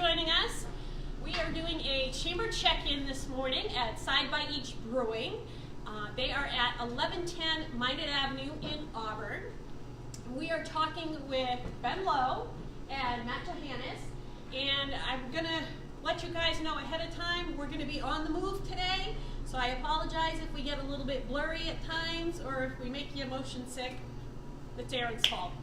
joining us. We are doing a chamber check-in this morning at Side by Each Brewing. They are at 1110 Minot Avenue in Auburn. We are talking with Ben Lowe and Matt Johannes, and I'm going to let you guys know ahead of time we're going to be on the move today, so I apologize if we get a little bit blurry at times or if we make you motion sick. It's Aaron's fault.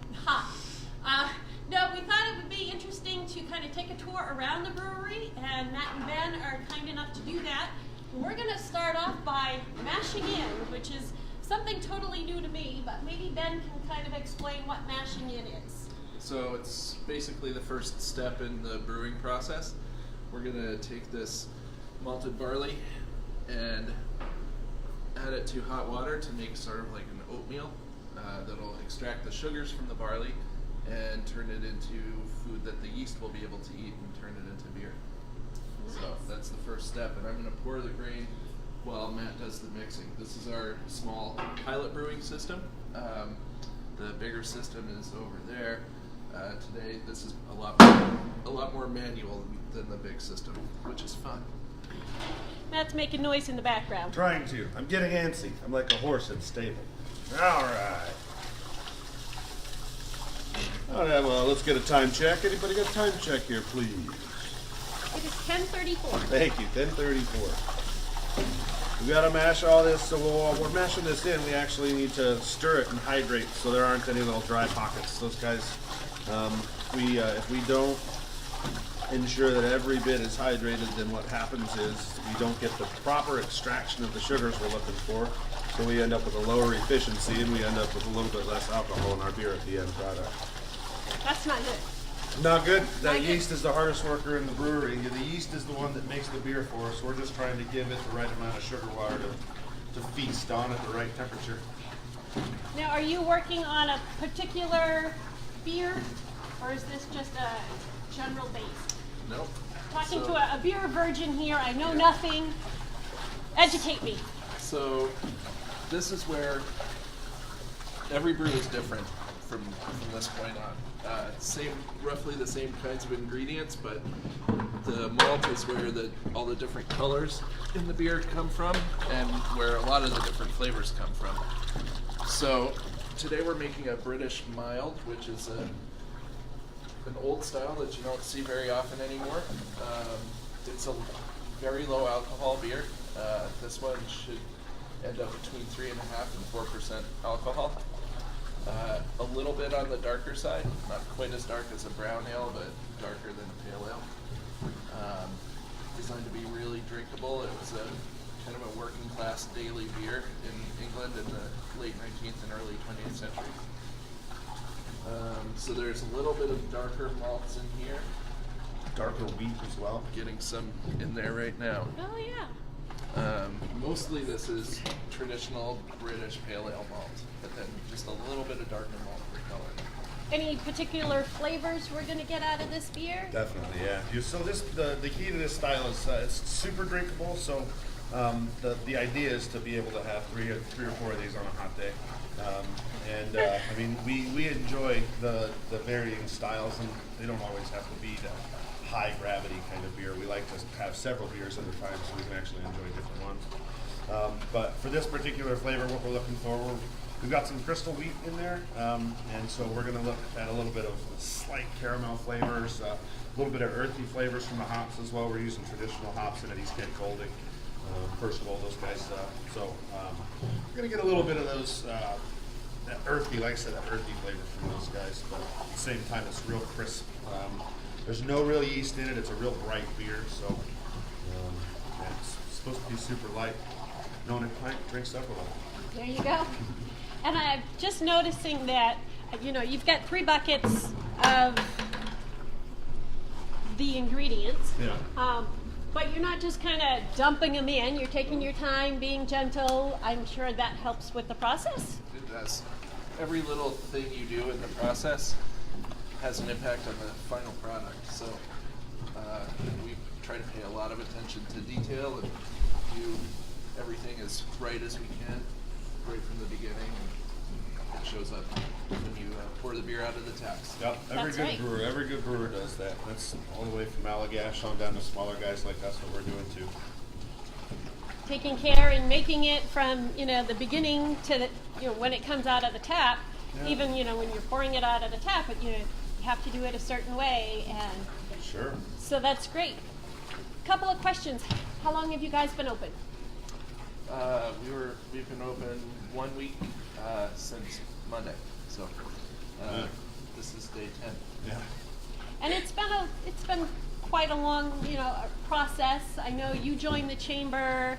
No, we thought it would be interesting to kind of take a tour around the brewery, and Matt and Ben are kind enough to do that. We're going to start off by mashing in, which is something totally new to me, but maybe Ben can kind of explain what mashing in is. So it's basically the first step in the brewing process. We're going to take this malted barley and add it to hot water to make sort of like an oatmeal that'll extract the sugars from the barley and turn it into food that the yeast will be able to eat and turn it into beer. Nice. So that's the first step, and I'm going to pour the grain while Matt does the mixing. This is our small pilot brewing system. The bigger system is over there. Today, this is a lot more manual than the big system, which is fun. Matt's making noise in the background. Trying to. I'm getting antsy. I'm like a horse in stable. All right. All right, well, let's get a time check. Anybody got a time check here, please? It is 10:34. Thank you, 10:34. We got to mash all this, so while we're mashing this in, we actually need to stir it and hydrate so there aren't any little dry pockets. Those guys, if we don't ensure that every bit is hydrated, then what happens is we don't get the proper extraction of the sugars we're looking for. So we end up with a lower efficiency, and we end up with a little bit less alcohol in our beer at the end product. That's not good. Not good. That Not yeast good. is the hardest worker in the brewery. The yeast is the one that makes the beer for us. We're just trying to give it the right amount of sugar water to feast on at the right temperature. Now, are you working on a particular beer, or is this just a general base? Nope. Talking to a beer virgin here, I know nothing. Educate me. So this is where every brew is different from this point on. Roughly the same kinds of ingredients, but the malt is where all the different colors in the beer come from, and where a lot of the different flavors come from. So today we're making a British mild, which is an old style that you don't see very often anymore. It's a very low alcohol beer. This one should end up between 3.5% and 4% alcohol. A little bit on the darker side, not quite as dark as a brown ale, but darker than a pale ale. Designed to be really drinkable. It was kind of a working class daily beer in England in the late 19th and early 20th century. So there's a little bit of darker malts in here. Darker wheat as well. Getting some in there right now. Oh, yeah. Mostly this is traditional British pale ale malt, but then just a little bit of darker malt for color. Any particular flavors we're going to get out of this beer? Definitely, yeah. So the key to this style is it's super drinkable. So the idea is to be able to have three or four of these on a hot day. I mean, we enjoy the varying styles, and they don't always have to be the high gravity kind of beer. We like to have several beers at a time so we can actually enjoy different ones. But for this particular flavor, what we're looking for, we've got some crystal wheat in there, and so we're going to look at a little bit of slight caramel flavors, a little bit of earthy flavors from the hops as well. We're using traditional hops in at East Kent Golding. First of all, those guys. We're going to get a little bit of those that earthy, like I said, that earthy flavor from those guys, but at the same time, it's real crisp. There's no real yeast in it. It's a real bright beer, so it's supposed to be super light. No one drinks several of them. There you go. And I'm just noticing that, you've got 3 buckets of the ingredients. Yeah. But you're not just kind of dumping them in. You're taking your time, being gentle. I'm sure that helps with the process. It does. Every little thing you do in the process has an impact on the final product. So we try to pay a lot of attention to detail and do everything as right as we can, right from the beginning. shows up when you pour the beer out of the taps. Yep, That's right. every good brewer does that. That's all the way from Allagash on down to smaller guys like us, what we're doing too. Taking care and making it from, the beginning to the, when it comes out of the tap, Yeah. even, when you're pouring it out of the tap, but, you have to do it a certain way, and Sure. so that's great. Couple of questions. How long have you guys been open? We've been open 1 week since Monday, so Yeah. this is day 10. Yeah. And it's been quite a long, process. I know you joined the chamber.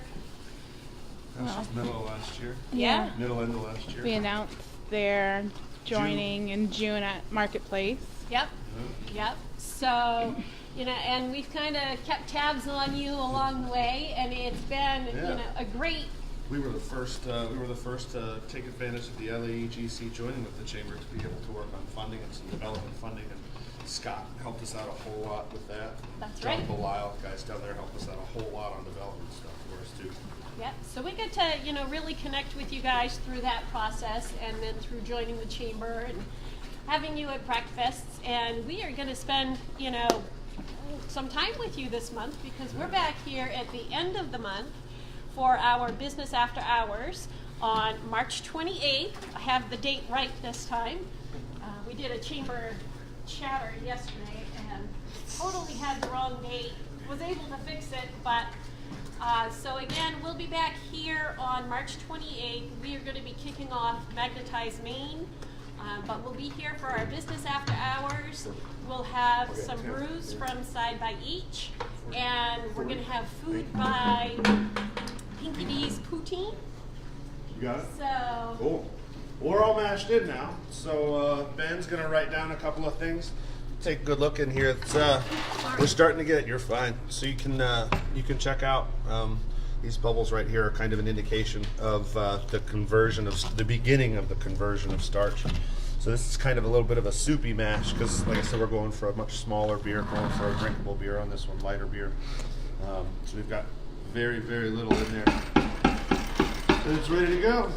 That was middle of last year. Yeah. Middle end of last year. We announced their joining in June at Marketplace. Yep. Yep. So, and we've kind of kept tabs on you along the way, and it's been, Yeah. a great. We were the first. We were the first to take advantage of the LAEGC joining with the chamber to be able to work on funding and some development funding. And Scott helped us out a whole lot with that. That's John right. Belisle, guys down there, helped us out a whole lot on development stuff for us too. Yep. So we get to, really connect with you guys through that process, and then through joining the chamber and having you at breakfasts. And we are going to spend, some time with you this month, because we're back here at the end of the month for our business after hours on March 28th. I have the date right this time. We did a chamber chatter yesterday and totally had the wrong date. Was able to fix it, but so again, we'll be back here on March 28th. We are going to be kicking off Magnetize Maine, but we'll be here for our business after hours. We'll have some brews from Side by Each, and we're going to have food by Pinky D's Poutine. You got it. So Cool. We're all mashed in now, so Ben's gonna write down a couple of things. Take a good look in here. It's, we're starting to get it. You're fine. So you can check out these bubbles right here are kind of an indication of the conversion of the beginning of the conversion of starch. So this is kind of a little bit of a soupy mash because, like I said, we're going for a much smaller beer, going for a drinkable beer on this one, lighter beer. So we've got very, very little in there. And it's ready to go.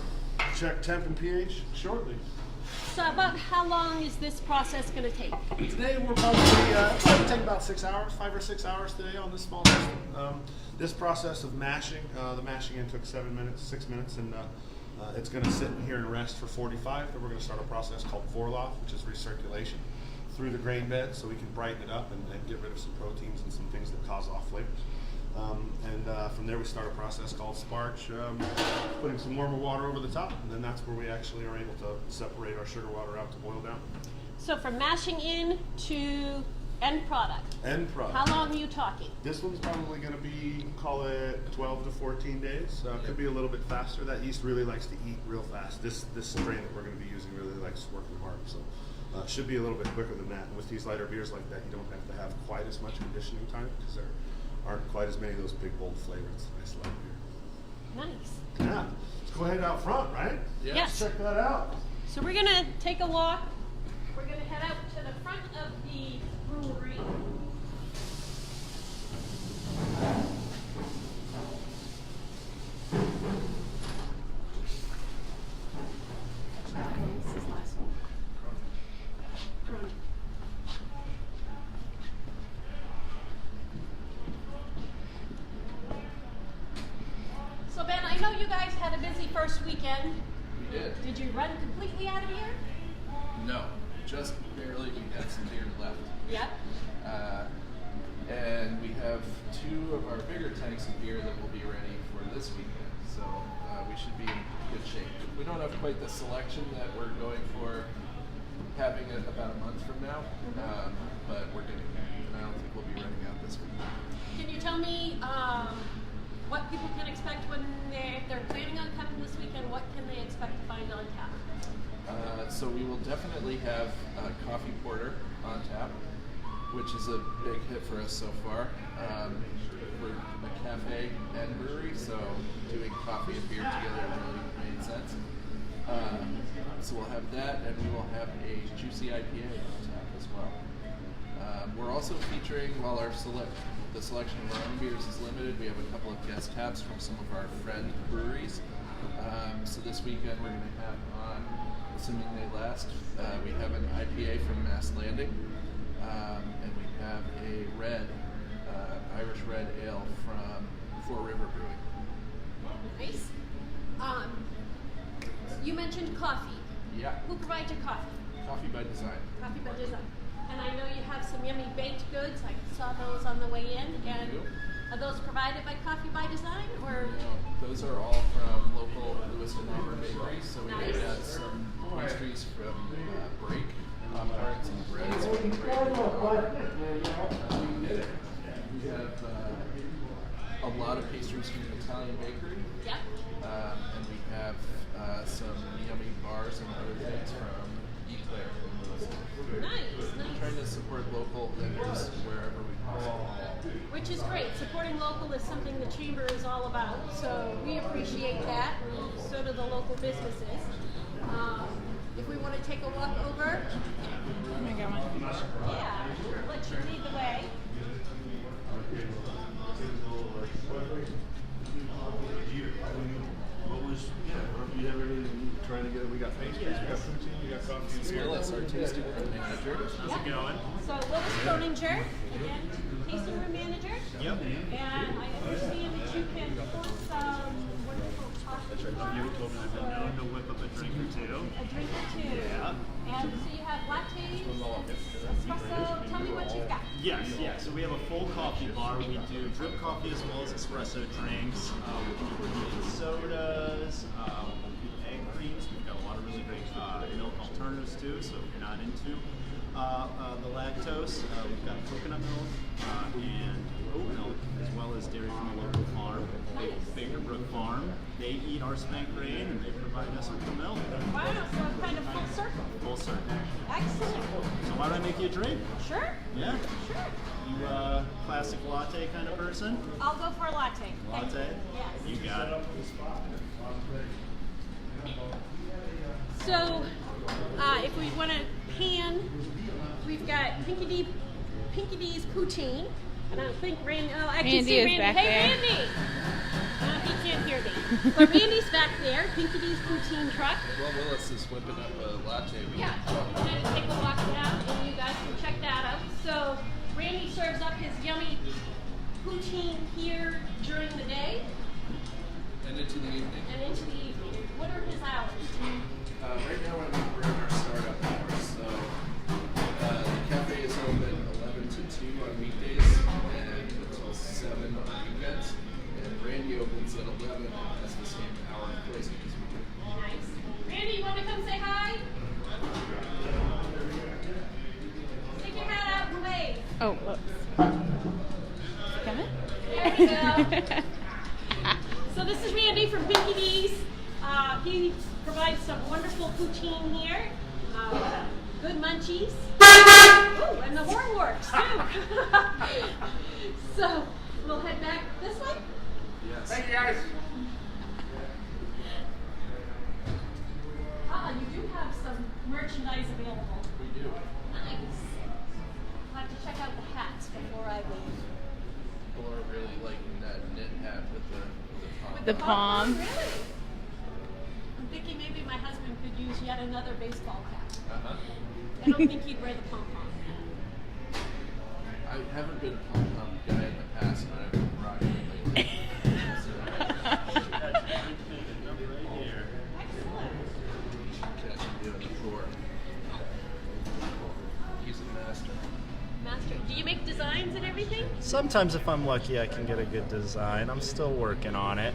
Check temp and pH shortly. So about how long is this process going to take? Today we're probably take about 6 hours, 5 or 6 hours today on this small system. This process of mashing, the mashing in took 6 minutes, and it's going to sit in here and rest for 45. Then we're going to start a process called Vorlauf, which is recirculation through the grain bed, so we can brighten it up and get rid of some proteins and some things that cause off flavors. From there we start a process called sparge, putting some warmer water over the top, and then that's where we actually are able to separate our sugar water out to boil down. So from mashing in to end product. End product. How long are you talking? This one's probably going to be, call it 12 to 14 days. Could be a little bit faster. That yeast really likes to eat real fast. This strain that we're going to be using really likes working hard. So should be a little bit quicker than that. And with these lighter beers like that, you don't have to have quite as much conditioning time because there aren't quite as many of those big, bold flavors. It's a nice light beer. Nice. Yeah. Let's go ahead out front, right? Yeah. Yes. Check that out. So we're going to take a walk. We're going to head out to the front of the brewery. This is last one. So Ben, I know you guys had a busy first weekend. We did. Did you run completely out of here? No, just barely. We had some beer left. Yep. And we have 2 of our bigger tanks of beer that will be ready for this weekend. So we should be in good shape. We don't have quite the selection that we're going for having it about a month from now, but we're getting there. And I don't think we'll be running out this weekend. Can you tell me what people can expect when they're planning on coming this weekend? What can they expect to find on tap? So we will definitely have coffee porter on tap, which is a big hit for us so far. We're a cafe and brewery, so doing coffee and beer together really made sense. So we'll have that, and we will have a juicy IPA on tap as well. We're also featuring, while the selection of our own beers is limited, we have a couple of guest taps from some of our friend breweries. So this weekend we're going to have on assuming they last. We have an IPA from Mass Landing, and we have a red, Irish red ale from Four River Brewing. Nice. You mentioned coffee. Yeah, Who provides your coffee? coffee by design. Coffee by design. And I know you have some yummy baked goods. I saw those on the way in. And do. are those provided by Coffee by Design, or? No, those are all from local Lewiston Auburn bakeries. So we Nice. got some pastries from Break, Pop-Tarts and breads from Break and Auburn. We have a lot of pastries from the Italian bakery. Yep. And we have some yummy bars and other things from Eclair in Lewiston. Nice. Trying to support local vendors wherever we possibly can. Which is great. Supporting local is something the chamber is all about. So we appreciate that. So do the local businesses. If we want to take a walk over, Oh my God. yeah, let you lead the way. What you have everything trying to get. We got pastries, we got poutine, we got coffee. Ms. Willis, our tasting room manager. How's it going? So Willis Croninger, again, tasting room manager. Yep. And I understand that you can pull some wonderful coffee You told me I've been known to whip up a drink or two. a drink or two. Yeah. And so you have lattes, espresso. Tell me what you've got. Yes, yeah. So we have a full coffee bar. We do drip coffee as well as espresso drinks. We can do cream sodas, egg creams. We've got a lot of really great milk alternatives too. So if you're not into the lactose, we've got coconut milk and oat milk, as well as dairy from a local farm, Baker Brook Farm. They eat our spank grain and they provide us with the milk. Wow, so kind of full circle. Full circle. Excellent. So why don't I make you a drink? Sure. Yeah. Sure. You classic latte kind of person? I'll go for a latte. Thank Latte? you. Yes. You got it. So, if we want to pan, we've got Pinky D's poutine, and I think Randy. Oh, I can Randy see is Randy. back Hey, there. Randy. He can't hear me. But Randy's back there. Pinky D's poutine truck. Well, Willis is whipping up a latte. We Yeah. can talk We're about. gonna take a walk down, and you guys can check that out. So, Randy serves up his yummy poutine here during the day And into the evening. and into the evening. What are his hours? Right now we're in our startup hours, so the cafe is open 11 to 2 on weekdays and until 7 on weekends. And Randy opens at 11 and has the same hour and place this weekend. Nice. Randy, you want to come say hi? Stick your hat out and wave. Oh, whoops. Coming? There we go. So this is Randy from Pinky D's. He provides some wonderful poutine here. Good munchies. Ooh, and the horn works too. So we'll head back this way. Yes. Thank you guys. You do have some merchandise available. We do. Nice. I'll have to check out the hats before I leave. People are really liking that knit hat with the The palm. Really? I'm thinking maybe my husband could use yet another baseball hat. Uh-huh. I don't think he'd wear the pom-pom. I haven't been a pom-pom guy in the past, but I've been rocking it lately. Right here. Excellent. Catch him doing the floor. He's a master. Master, do you make designs and everything? Sometimes, if I'm lucky, I can get a good design. I'm still working on it.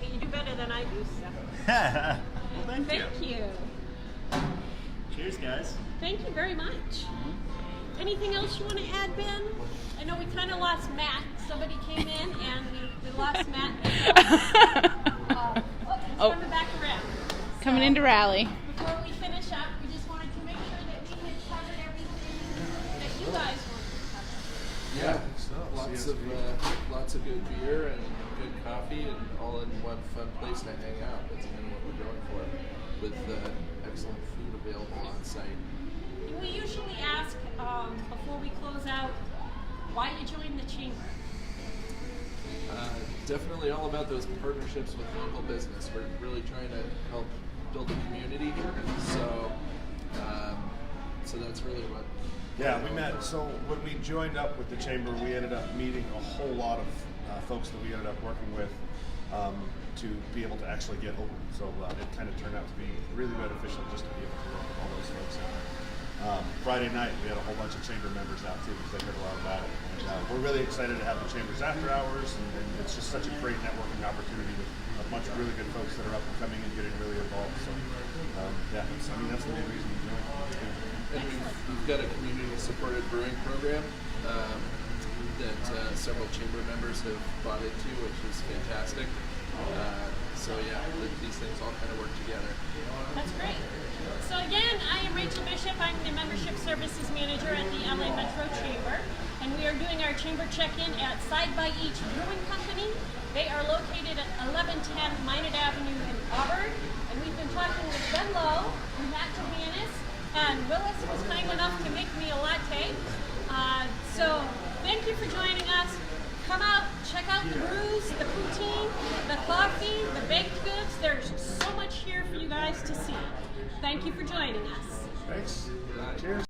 Okay, you do better than I do, so. Well, thank you. Thank you. Cheers, guys. Thank you very much. Anything else you want to add, Ben? I know we kind of lost Matt. Somebody came in and we lost Matt. He's Oh. coming back around. Coming So, into rally. Before we finish up, we just wanted to make sure that we had covered everything that you guys wanted to cover. Yeah, lots of good beer and good coffee, and all in one fun place to hang out. That's kind of what we're going for, with excellent food available on site. We usually ask before we close out why you joined the chamber. Definitely all about those partnerships with local business. We're really trying to help build a community here. So, so that's really what. Yeah, we met. So when we joined up with the chamber, we ended up meeting a whole lot of folks that we ended up working with to be able to actually get open. So it kind of turned out to be really beneficial just to be able to work with all those folks. Friday night, we had a whole bunch of chamber members out too because they heard a lot about it. And we're really excited to have the chambers after hours, and it's just such a great networking opportunity with a bunch of really good folks that are up and coming and getting really involved. So yeah, I mean that's the main reason we joined. And we've got a community-supported brewing program that several chamber members have bought into, which is fantastic. So yeah, these things all kind of work together. That's great. So again, I am Rachel Bishop. I'm the Membership Services Manager at the LA Metro Chamber. And we are doing our chamber check-in at Side by Each Brewing Company. They are located at 1110 Minot Avenue in Auburn. And we've been talking with Ben Lowe, Matt Johannes, and Willis was kind enough to make me a latte. So thank you for joining us. Come out, check out the brews, the poutine, the coffee, the baked goods. There's so much here for you guys to see. Thank you for joining us. Thanks. Cheers.